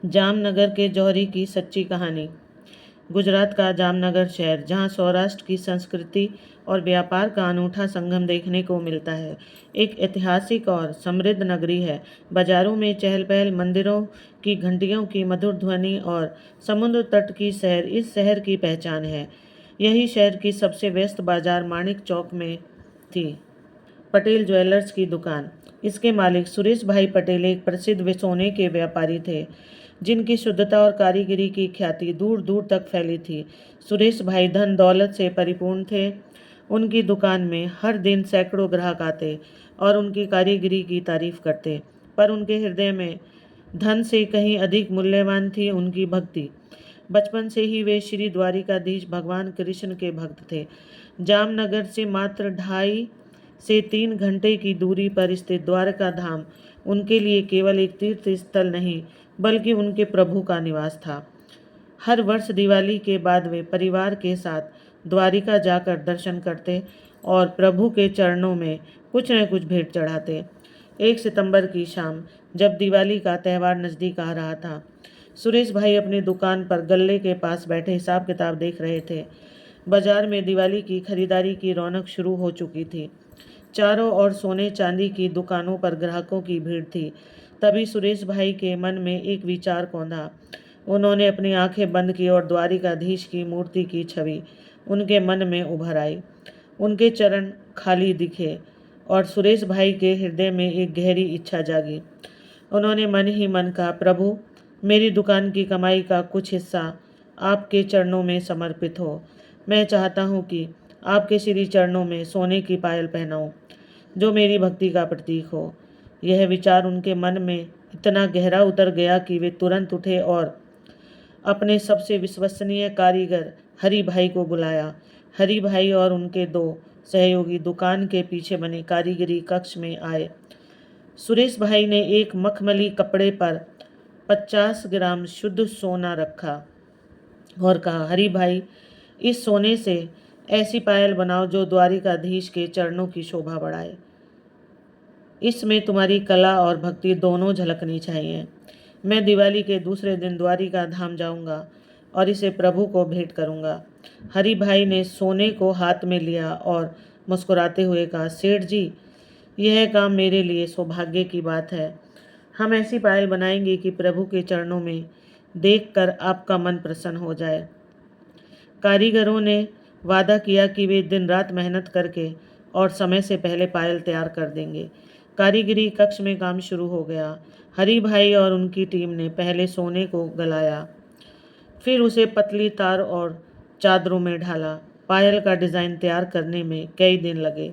जामनगर के जौहरी की सच्ची कहानी। गुजरात का जामनगर शहर, जहां सौराष्ट्र की संस्कृति और व्यापार का अनूठा संगम देखने को मिलता है, एक ऐतिहासिक और समृद्ध नगरी है। बाजारों में चहल पहल, मंदिरों की घंटियों की मधुर ध्वनि और समुद्र तट की सैर इस शहर की पहचान है। यही शहर की सबसे व्यस्त बाजार माणिक चौक में थी। पटेल ज्वेलर्स की दुकान। इसके मालिक सुरेश भाई पटेल एक प्रसिद्ध सोने के व्यापारी थे, जिनकी शुद्धता और कारीगरी की ख्याति दूर दूर तक फैली थी। सुरेश भाई धन दौलत से परिपूर्ण थे। उनकी दुकान में हर दिन सैकड़ों ग्राहक आते और उनकी कारीगरी की तारीफ करते, पर उनके हृदय में धन से कहीं अधिक मूल्यवान थी उनकी भक्ति। बचपन से ही वे श्री द्वारिकाधीश भगवान कृष्ण के भक्त थे। जामनगर से मात्र 2.5 से 3 घंटे की दूरी पर स्थित द्वारका धाम उनके लिए केवल एक तीर्थ स्थल नहीं, बल्कि उनके प्रभु का निवास था। हर वर्ष दिवाली के बाद वे परिवार के साथ द्वारिका जाकर दर्शन करते और प्रभु के चरणों में कुछ न कुछ भेंट चढ़ाते। 1 सितंबर की शाम, जब दिवाली का त्यौहार नज़दीक आ रहा था, सुरेश भाई अपनी दुकान पर गल्ले के पास बैठे हिसाब किताब देख रहे थे। बाजार में दिवाली की खरीदारी की रौनक शुरू हो चुकी थी। चारों ओर सोने चांदी की दुकानों पर ग्राहकों की भीड़ थी। तभी सुरेश भाई के मन में एक विचार कौंधा। उन्होंने अपनी आंखें बंद की और द्वारिकाधीश की मूर्ति की छवि उनके मन में उभर आई। उनके चरण खाली दिखे और सुरेश भाई के हृदय में एक गहरी इच्छा जागी। उन्होंने मन ही मन कहा, प्रभु, मेरी दुकान की कमाई का कुछ हिस्सा आपके चरणों में समर्पित हो। मैं चाहता हूँ कि आपके श्री चरणों में सोने की पायल पहनाऊँ, जो मेरी भक्ति का प्रतीक हो। यह विचार उनके मन में इतना गहरा उतर गया कि वे तुरंत उठे और अपने सबसे विश्वसनीय कारीगर हरि भाई को बुलाया। हरि भाई और उनके 2 सहयोगी दुकान के पीछे बने कारीगरी कक्ष में आए। सुरेश भाई ने एक मखमली कपड़े पर 50 ग्राम शुद्ध सोना रखा और कहा, हरि भाई, इस सोने से ऐसी पायल बनाओ जो द्वारिकाधीश के चरणों की शोभा बढ़ाए। इसमें तुम्हारी कला और भक्ति दोनों झलकनी चाहिए। मैं दिवाली के दूसरे दिन द्वारिका धाम जाऊंगा और इसे प्रभु को भेंट करूंगा। हरि भाई ने सोने को हाथ में लिया और मुस्कुराते हुए कहा, सेठ जी, यह काम मेरे लिए सौभाग्य की बात है। हम ऐसी पायल बनाएंगे कि प्रभु के चरणों में देखकर आपका मन प्रसन्न हो जाए। कारीगरों ने वादा किया कि वे दिन रात मेहनत करके और समय से पहले पायल तैयार कर देंगे। कारीगरी कक्ष में काम शुरू हो गया। हरि भाई और उनकी टीम ने पहले सोने को गलाया, फिर उसे पतली तार और चादरों में ढाला। पायल का डिज़ाइन तैयार करने में कई दिन लगे।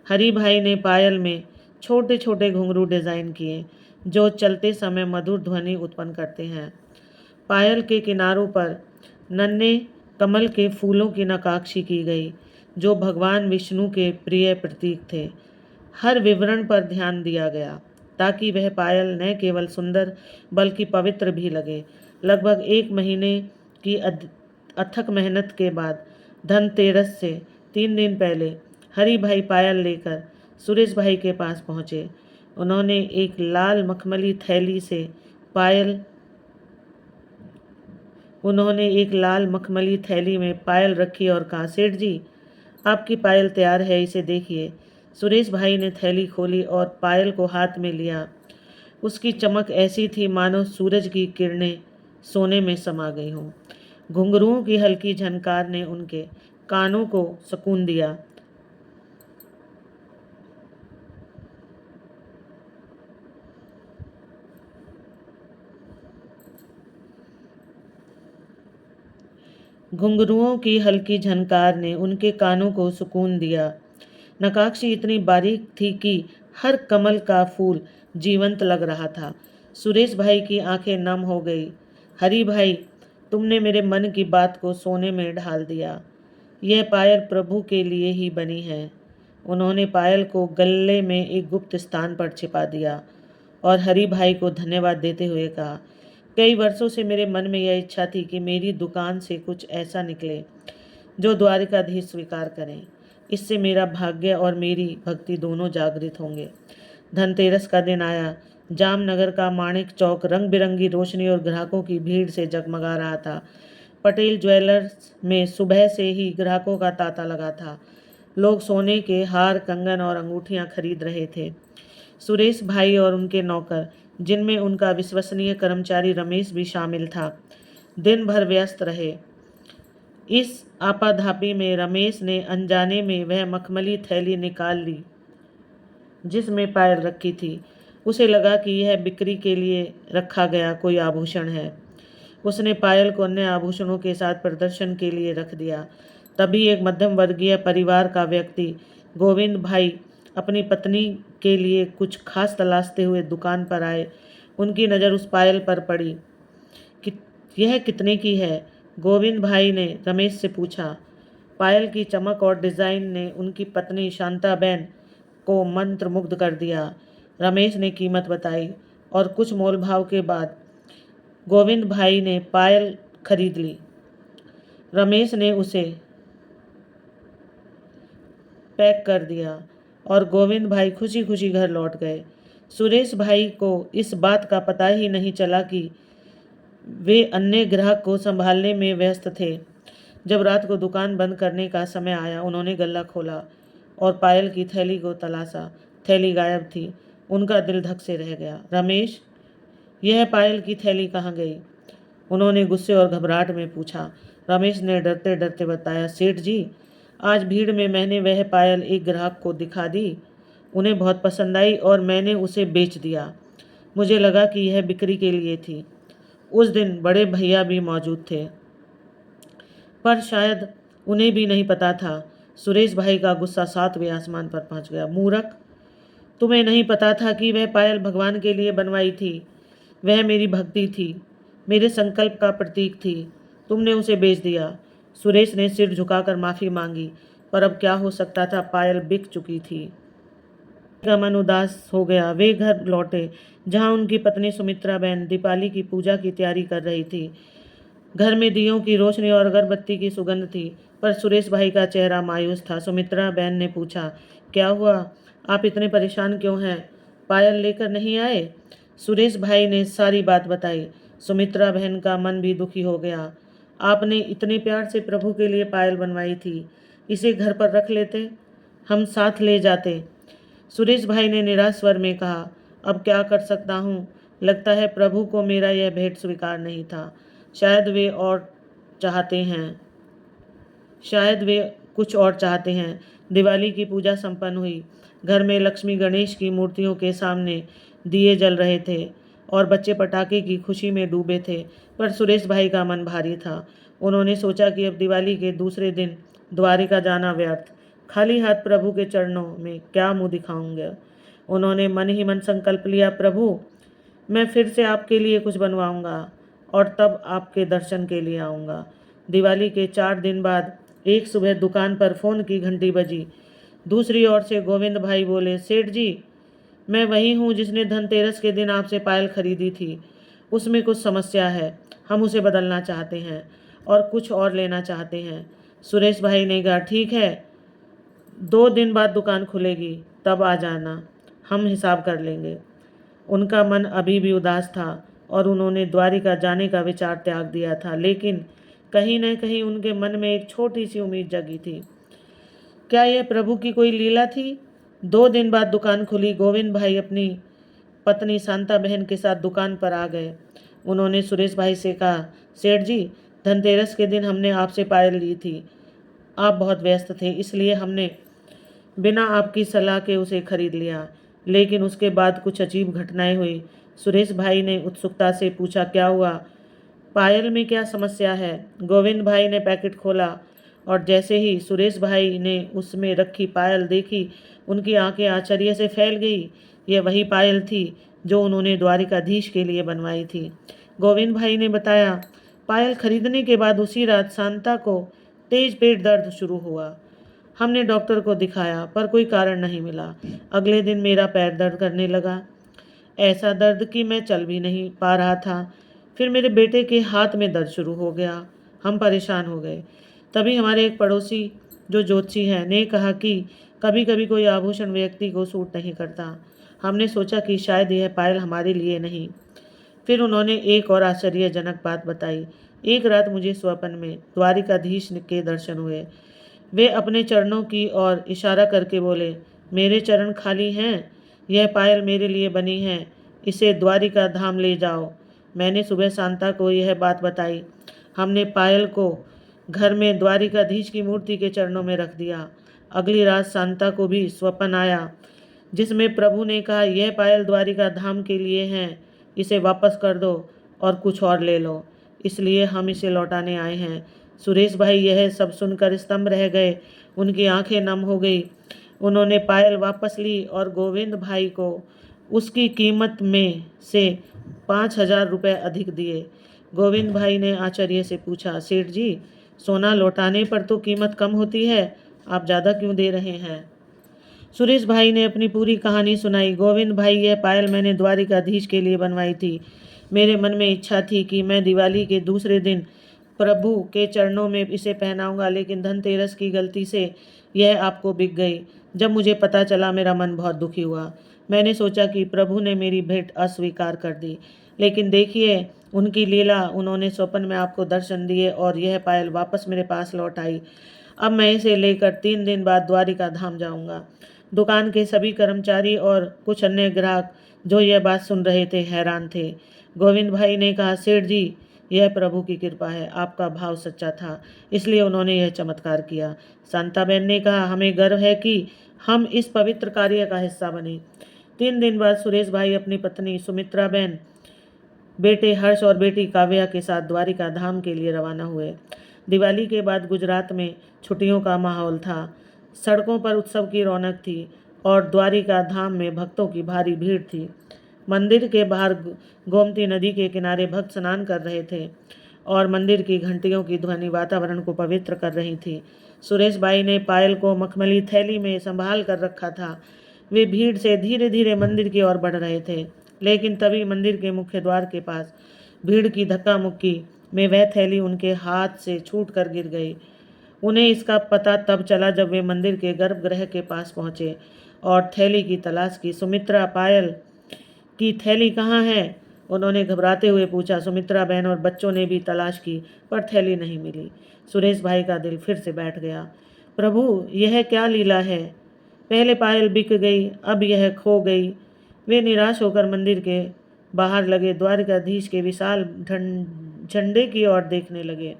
हरि भाई ने पायल में छोटे छोटे घुंघरू डिज़ाइन किए, जो चलते समय मधुर ध्वनि उत्पन्न करते हैं। पायल के किनारों पर नन्हे कमल के फूलों की नक्काशी की गई, जो भगवान विष्णु के प्रिय प्रतीक थे। हर विवरण पर ध्यान दिया गया ताकि वह पायल न केवल सुंदर बल्कि पवित्र भी लगे। लगभग 1 महीने की अथक मेहनत के बाद धनतेरस से 3 दिन पहले हरि भाई पायल लेकर सुरेश भाई के पास पहुँचे। उन्होंने एक लाल मखमली थैली से पायल उन्होंने एक लाल मखमली थैली में पायल रखी और कहा, सेठ जी, आपकी पायल तैयार है, इसे देखिए। सुरेश भाई ने थैली खोली और पायल को हाथ में लिया। उसकी चमक ऐसी थी मानो सूरज की किरणें सोने में समा गई हों। घुंघरुओं की हल्की झनकार ने उनके कानों को सुकून दिया। घुंघरुओं की हल्की झनकार ने उनके कानों को सुकून दिया। नक्काशी इतनी बारीक थी कि हर कमल का फूल जीवंत लग रहा था। सुरेश भाई की आंखें नम हो गई। हरि भाई, तुमने मेरे मन की बात को सोने में ढाल दिया। यह पायल प्रभु के लिए ही बनी है। उन्होंने पायल को गले में एक गुप्त स्थान पर छिपा दिया और हरि भाई को धन्यवाद देते हुए कहा, कई वर्षों से मेरे मन में यह इच्छा थी कि मेरी दुकान से कुछ ऐसा निकले जो द्वारिकाधीश स्वीकार करें। इससे मेरा भाग्य और मेरी भक्ति दोनों जागृत होंगे। धनतेरस का दिन आया। जामनगर का माणिक चौक रंग बिरंगी रोशनी और ग्राहकों की भीड़ से जगमगा रहा था। पटेल ज्वेलर्स में सुबह से ही ग्राहकों का तांता लगा था। लोग सोने के हार, कंगन और अंगूठियां खरीद रहे थे। सुरेश भाई और उनके नौकर, जिनमें उनका विश्वसनीय कर्मचारी रमेश भी शामिल था, दिन भर व्यस्त रहे। इस आपाधापी में रमेश ने अनजाने में वह मखमली थैली निकाल ली जिसमें पायल रखी थी। उसे लगा कि यह बिक्री के लिए रखा गया कोई आभूषण है। उसने पायल को अन्य आभूषणों के साथ प्रदर्शन के लिए रख दिया। तभी एक मध्यम वर्गीय परिवार का व्यक्ति गोविंद भाई अपनी पत्नी के लिए कुछ खास तलाशते हुए दुकान पर आए। उनकी नज़र उस पायल पर पड़ी। कि यह कितने की है? गोविंद भाई ने रमेश से पूछा। पायल की चमक और डिज़ाइन ने उनकी पत्नी शांताबेन को मंत्रमुग्ध कर दिया। रमेश ने कीमत बताई और कुछ मोलभाव के बाद गोविंद भाई ने पायल खरीद ली। रमेश ने उसे पैक कर दिया और गोविंद भाई खुशी खुशी घर लौट गए। सुरेश भाई को इस बात का पता ही नहीं चला कि वे अन्य ग्राहक को संभालने में व्यस्त थे। जब रात को दुकान बंद करने का समय आया, उन्होंने गल्ला खोला और पायल की थैली को तलाशा। थैली गायब थी। उनका दिल धक से रह गया। रमेश, यह पायल की थैली कहाँ गई? उन्होंने गुस्से और घबराहट में पूछा। रमेश ने डरते डरते बताया, सेठ जी, आज भीड़ में मैंने वह पायल एक ग्राहक को दिखा दी। उन्हें बहुत पसंद आई और मैंने उसे बेच दिया। मुझे लगा कि यह बिक्री के लिए थी। उस दिन बड़े भैया भी मौजूद थे, पर शायद उन्हें भी नहीं पता था। सुरेश भाई का गुस्सा 7वें आसमान पर पहुंच गया। मूर्ख, तुम्हें नहीं पता था कि वह पायल भगवान के लिए बनवाई थी? वह मेरी भक्ति थी, मेरे संकल्प का प्रतीक थी। तुमने उसे बेच दिया। सुरेश ने सिर झुकाकर माफ़ी मांगी, पर अब क्या हो सकता था? पायल बिक चुकी थी। का मन उदास हो गया। वे घर लौटे जहां उनकी पत्नी सुमित्रा बहन दीपावली की पूजा की तैयारी कर रही थी। घर में दियों की रोशनी और अगरबत्ती की सुगंध थी, पर सुरेश भाई का चेहरा मायूस था। सुमित्रा बहन ने पूछा, क्या हुआ? आप इतने परेशान क्यों हैं? पायल लेकर नहीं आए? सुरेश भाई ने सारी बात बताई। सुमित्रा बहन का मन भी दुखी हो गया। आपने इतने प्यार से प्रभु के लिए पायल बनवाई थी, इसे घर पर रख लेते, हम साथ ले जाते। सुरेश भाई ने निराश स्वर में कहा, अब क्या कर सकता हूँ? लगता है प्रभु को मेरा यह भेंट स्वीकार नहीं था। शायद वे कुछ और चाहते हैं। दिवाली की पूजा संपन्न हुई। घर में लक्ष्मी गणेश की मूर्तियों के सामने दिए जल रहे थे और बच्चे पटाखे की खुशी में डूबे थे, पर सुरेश भाई का मन भारी था। उन्होंने सोचा कि अब दिवाली के दूसरे दिन द्वारिका जाना व्यर्थ। खाली हाथ प्रभु के चरणों में क्या मुंह दिखाऊंगा? उन्होंने मन ही मन संकल्प लिया, प्रभु, मैं फिर से आपके लिए कुछ बनवाऊंगा और तब आपके दर्शन के लिए आऊँगा। दिवाली के 4 दिन बाद एक सुबह दुकान पर फ़ोन की घंटी बजी। दूसरी ओर से गोविंद भाई बोले, सेठ जी, मैं वही हूँ जिसने धनतेरस के दिन आपसे पायल खरीदी थी। उसमें कुछ समस्या है, हम उसे बदलना चाहते हैं और कुछ और लेना चाहते हैं। सुरेश भाई ने कहा, ठीक है, 2 दिन बाद दुकान खुलेगी, तब आ जाना, हम हिसाब कर लेंगे। उनका मन अभी भी उदास था और उन्होंने द्वारिका जाने का विचार त्याग दिया था, लेकिन कहीं न कहीं उनके मन में एक छोटी सी उम्मीद जगी थी। क्या यह प्रभु की कोई लीला थी? 2 दिन बाद दुकान खुली। गोविंद भाई अपनी पत्नी शांता बहन के साथ दुकान पर आ गए। उन्होंने सुरेश भाई से कहा, सेठ जी, धनतेरस के दिन हमने आपसे पायल ली थी। आप बहुत व्यस्त थे, इसलिए हमने बिना आपकी सलाह के उसे खरीद लिया, लेकिन उसके बाद कुछ अजीब घटनाएं हुई। सुरेश भाई ने उत्सुकता से पूछा, क्या हुआ? पायल में क्या समस्या है? गोविंद भाई ने पैकेट खोला और जैसे ही सुरेश भाई ने उसमें रखी पायल देखी, उनकी आंखें आश्चर्य से फैल गई। यह वही पायल थी जो उन्होंने द्वारिकाधीश के लिए बनवाई थी। गोविंद भाई ने बताया, पायल खरीदने के बाद उसी रात शांता को तेज पेट दर्द शुरू हुआ। हमने डॉक्टर को दिखाया, पर कोई कारण नहीं मिला। अगले दिन मेरा पैर दर्द करने लगा, ऐसा दर्द कि मैं चल भी नहीं पा रहा था। फिर मेरे बेटे के हाथ में दर्द शुरू हो गया। हम परेशान हो गए। तभी हमारे एक पड़ोसी जो ज्योतिषी है ने कहा कि कभी कभी कोई आभूषण व्यक्ति को सूट नहीं करता। हमने सोचा कि शायद यह पायल हमारे लिए नहीं। फिर उन्होंने एक और आश्चर्यजनक बात बताई। एक रात मुझे स्वप्न में द्वारिकाधीश के दर्शन हुए। वे अपने चरणों की ओर इशारा करके बोले, मेरे चरण खाली हैं, यह पायल मेरे लिए बनी है, इसे द्वारिका धाम ले जाओ। मैंने सुबह शांता को यह बात बताई। हमने पायल को घर में द्वारिकाधीश की मूर्ति के चरणों में रख दिया। अगली रात शांता को भी स्वप्न आया, जिसमें प्रभु ने कहा, यह पायल द्वारिका धाम के लिए है, इसे वापस कर दो और कुछ और ले लो, इसलिए हम इसे लौटाने आए हैं। सुरेश भाई यह सब सुनकर स्तंभ रह गए। उनकी आंखें नम हो गई। उन्होंने पायल वापस ली और गोविंद भाई को उसकी कीमत में से 5,000 रुपये अधिक दिए। गोविंद भाई ने आश्चर्य से पूछा, सेठ जी, सोना लौटाने पर तो कीमत कम होती है, आप ज़्यादा क्यों दे रहे हैं? सुरेश भाई ने अपनी पूरी कहानी सुनाई। गोविंद भाई, यह पायल मैंने द्वारिकाधीश के लिए बनवाई थी। मेरे मन में इच्छा थी कि मैं दिवाली के दूसरे दिन प्रभु के चरणों में इसे पहनाऊंगा, लेकिन धनतेरस की गलती से यह आपको बिक गई। जब मुझे पता चला, मेरा मन बहुत दुखी हुआ। मैंने सोचा कि प्रभु ने मेरी भेंट अस्वीकार कर दी, लेकिन देखिए उनकी लीला, उन्होंने स्वप्न में आपको दर्शन दिए और यह पायल वापस मेरे पास लौट आई। अब मैं इसे लेकर 3 दिन बाद द्वारिका धाम जाऊंगा। दुकान के सभी कर्मचारी और कुछ अन्य ग्राहक जो यह बात सुन रहे थे हैरान थे। गोविंद भाई ने कहा, सेठ जी, यह प्रभु की कृपा है, आपका भाव सच्चा था, इसलिए उन्होंने यह चमत्कार किया। शांताबेन ने कहा, हमें गर्व है कि हम इस पवित्र कार्य का हिस्सा बने। 3 दिन बाद सुरेश भाई अपनी पत्नी सुमित्रा बहन, बेटे हर्ष और बेटी काव्या के साथ द्वारिका धाम के लिए रवाना हुए। दिवाली के बाद गुजरात में छुट्टियों का माहौल था। सड़कों पर उत्सव की रौनक थी और द्वारिका धाम में भक्तों की भारी भीड़ थी। मंदिर के बाहर गोमती नदी के किनारे भक्त स्नान कर रहे थे और मंदिर की घंटियों की ध्वनि वातावरण को पवित्र कर रही थी। सुरेश भाई ने पायल को मखमली थैली में संभाल कर रखा था। वे भीड़ से धीरे धीरे मंदिर की ओर बढ़ रहे थे, लेकिन तभी मंदिर के मुख्य द्वार के पास भीड़ की धक्का मुक्की में वह थैली उनके हाथ से छूट कर गिर गई। उन्हें इसका पता तब चला जब वे मंदिर के गर्भगृह के पास पहुंचे और थैली की तलाश की। सुमित्रा, पायल की थैली कहाँ है? उन्होंने घबराते हुए पूछा। सुमित्रा बहन और बच्चों ने भी तलाश की, पर थैली नहीं मिली। सुरेश भाई का दिल फिर से बैठ गया। प्रभु, यह क्या लीला है? पहले पायल बिक गई, अब यह खो गई। वे निराश होकर मंदिर के बाहर लगे द्वारिकाधीश के विशाल झंडे की ओर देखने लगे।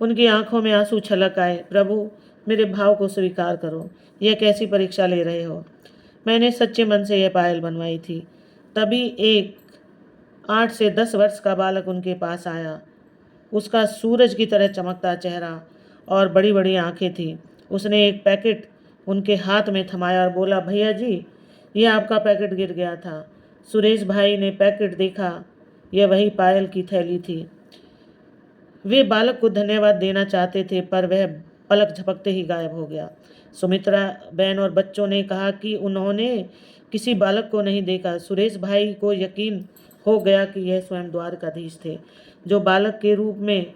उनकी आंखों में आंसू छलक आए। प्रभु, मेरे भाव को स्वीकार करो। यह कैसी परीक्षा ले रहे हो? मैंने सच्चे मन से यह पायल बनवाई थी। तभी एक 8 से 10 वर्ष का बालक उनके पास आया। उसका सूरज की तरह चमकता चेहरा और बड़ी बड़ी आंखें थीं। उसने एक पैकेट उनके हाथ में थमाया और बोला, भैया जी, यह आपका पैकेट गिर गया था। सुरेश भाई ने पैकेट देखा। यह वही पायल की थैली थी। वे बालक को धन्यवाद देना चाहते थे, पर वह पलक झपकते ही गायब हो गया। सुमित्रा बहन और बच्चों ने कहा कि उन्होंने किसी बालक को नहीं देखा। सुरेश भाई को यकीन हो गया कि यह स्वयं द्वारकाधीश थे, जो बालक के रूप में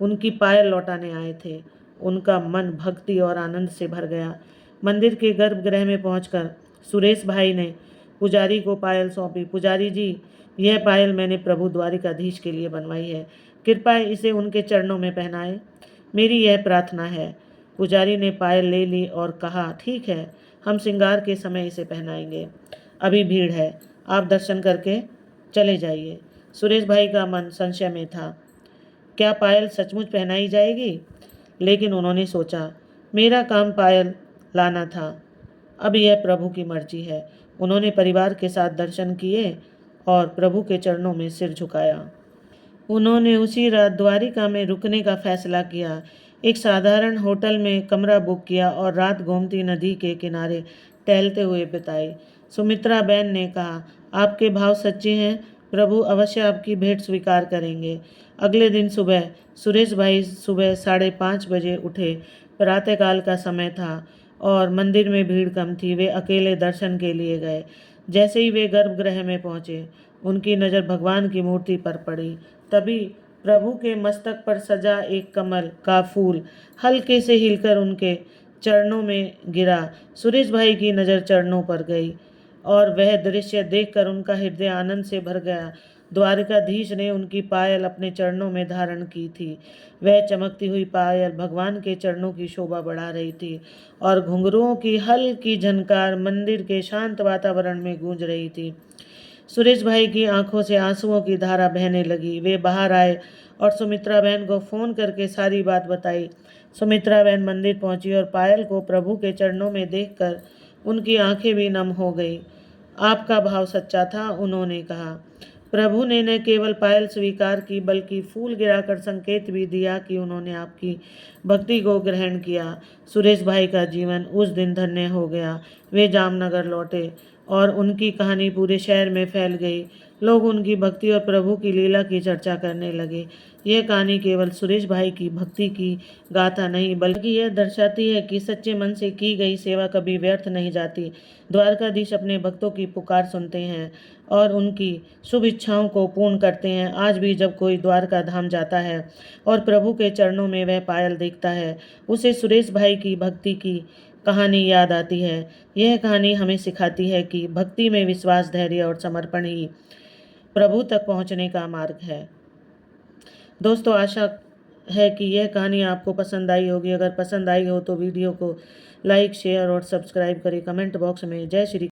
उनकी पायल लौटाने आए थे। उनका मन भक्ति और आनंद से भर गया। मंदिर के गर्भगृह में पहुंचकर सुरेश भाई ने पुजारी को पायल सौंपी। पुजारी जी, यह पायल मैंने प्रभु द्वारिकाधीश के लिए बनवाई है, कृपया इसे उनके चरणों में पहनाएं, मेरी यह प्रार्थना है। पुजारी ने पायल ले ली और कहा, ठीक है, हम श्रृंगार के समय इसे पहनाएंगे। अभी भीड़ है, आप दर्शन करके चले जाइए। सुरेश भाई का मन संशय में था, क्या पायल सचमुच पहनाई जाएगी? लेकिन उन्होंने सोचा, मेरा काम पायल लाना था, अब यह प्रभु की मर्जी है। उन्होंने परिवार के साथ दर्शन किए और प्रभु के चरणों में सिर झुकाया। उन्होंने उसी रात द्वारिका में रुकने का फैसला किया। एक साधारण होटल में कमरा बुक किया और रात गोमती नदी के किनारे टहलते हुए बिताई। सुमित्रा बहन ने कहा, आपके भाव सच्चे हैं, प्रभु अवश्य आपकी भेंट स्वीकार करेंगे। अगले दिन सुबह सुरेश भाई सुबह 5:30 बजे उठे। प्रातःकाल का समय था और मंदिर में भीड़ कम थी। वे अकेले दर्शन के लिए गए। जैसे ही वे गर्भगृह में पहुंचे, उनकी नज़र भगवान की मूर्ति पर पड़ी। तभी प्रभु के मस्तक पर सजा एक कमल का फूल हल्के से हिलकर उनके चरणों में गिरा। सुरेश भाई की नज़र चरणों पर गई और वह दृश्य देखकर उनका हृदय आनंद से भर गया। द्वारकाधीश ने उनकी पायल अपने चरणों में धारण की थी। वह चमकती हुई पायल भगवान के चरणों की शोभा बढ़ा रही थी और घुंघरुओं की हल्की झनकार मंदिर के शांत वातावरण में गूंज रही थी। सुरेश भाई की आंखों से आंसुओं की धारा बहने लगी। वे बाहर आए और सुमित्रा बहन को फोन करके सारी बात बताई। सुमित्रा बहन मंदिर पहुंची और पायल को प्रभु के चरणों में देखकर उनकी आंखें भी नम हो गई। आपका भाव सच्चा था, उन्होंने कहा। प्रभु ने न केवल पायल स्वीकार की बल्कि फूल गिराकर संकेत भी दिया कि उन्होंने आपकी भक्ति को ग्रहण किया। सुरेश भाई का जीवन उस दिन धन्य हो गया। वे जामनगर लौटे और उनकी कहानी पूरे शहर में फैल गई। लोग उनकी भक्ति और प्रभु की लीला की चर्चा करने लगे। यह कहानी केवल सुरेश भाई की भक्ति की गाथा नहीं बल्कि यह दर्शाती है कि सच्चे मन से की गई सेवा कभी व्यर्थ नहीं जाती। द्वारकाधीश अपने भक्तों की पुकार सुनते हैं और उनकी शुभ इच्छाओं को पूर्ण करते हैं। आज भी जब कोई द्वारका धाम जाता है और प्रभु के चरणों में वह पायल देखता है, उसे सुरेश भाई की भक्ति की कहानी याद आती है। यह कहानी हमें सिखाती है कि भक्ति में विश्वास, धैर्य और समर्पण ही प्रभु तक पहुंचने का मार्ग है। दोस्तों, आशा है कि यह कहानी आपको पसंद आई होगी। अगर पसंद आई हो तो वीडियो को लाइक, शेयर और सब्सक्राइब करें। कमेंट बॉक्स में जय श्री